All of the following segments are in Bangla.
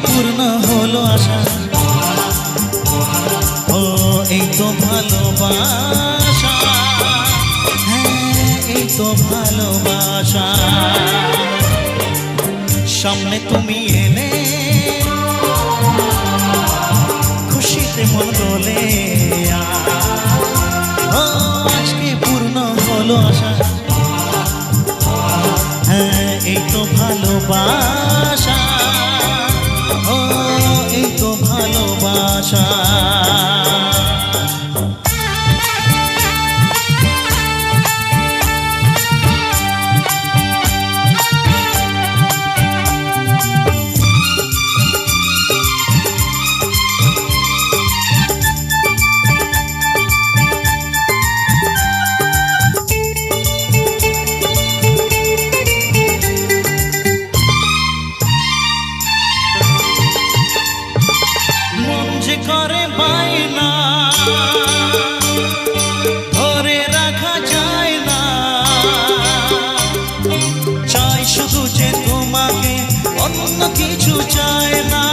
পূর্ণ হলো আশা। ও এই তো ভালোবাসা, হ্যাঁ এই তো ভালোবাসা। সামনে তুমি এলে খুশিতে মন দোলে, ও আজকে পূর্ণ হলো আশা। হ্যাঁ এই তো ভালোবাসা, ও এই তো ভালোবাসা। করে বায়না ধরে রাখা যায় না, চাই শুধু যে তোমাকে, অন্য কিছু চায় না।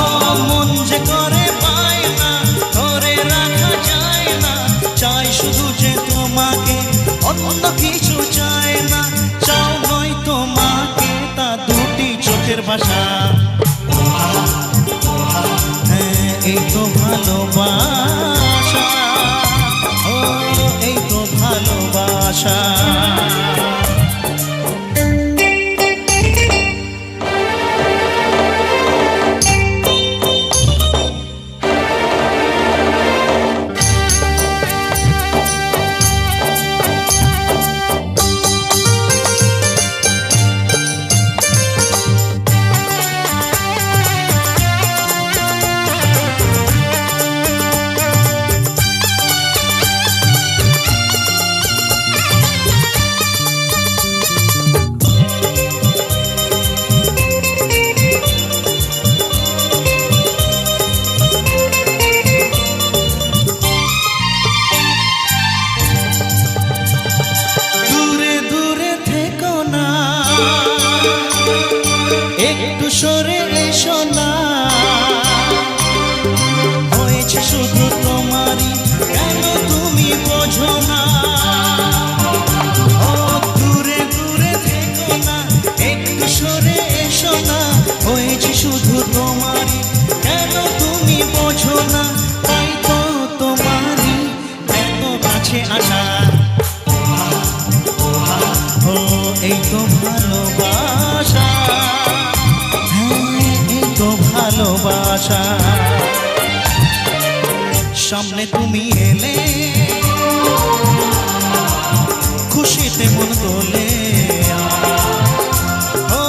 ও মন যে করে বায়না ধরে রাখা যায় না, চাই শুধু যে তোমাকে, অন্য কিছু চায় না। চাও নয় তোমাকে, তা দুটি চোখের ভাষা। এই তো ভালোবাসা, ও এই তো ভালোবাসা। একটু সরে এসো না, হয়েছে শুধু তোমারই, কেন তুমি বোঝো না। ও দূরে দূরে থেকো না, একটু সরে এসো না, হয়েছে শুধু তোমারই, কেন তুমি বোঝো না। তাই তো তোমারই এত কাছে আসা, ও এই তো ভালোবাসা, ভালোবাসা। সামনে তুমি এলে খুশিতে মন দোলে, ও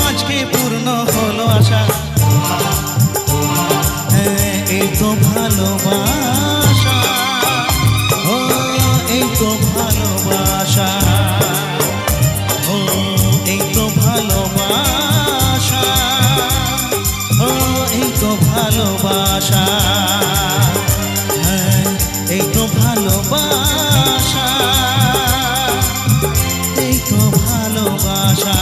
আজকে পূর্ণ হলো আশা। হ্যাঁ এই তো ভালোবাসা, ও এই তো ভালোবাসা, ও এই তো ভালোবাসা, ও এই তো ভালোবাসা, হ্যাঁ এই তো ভালোবাসা, এই তো ভালোবাসা।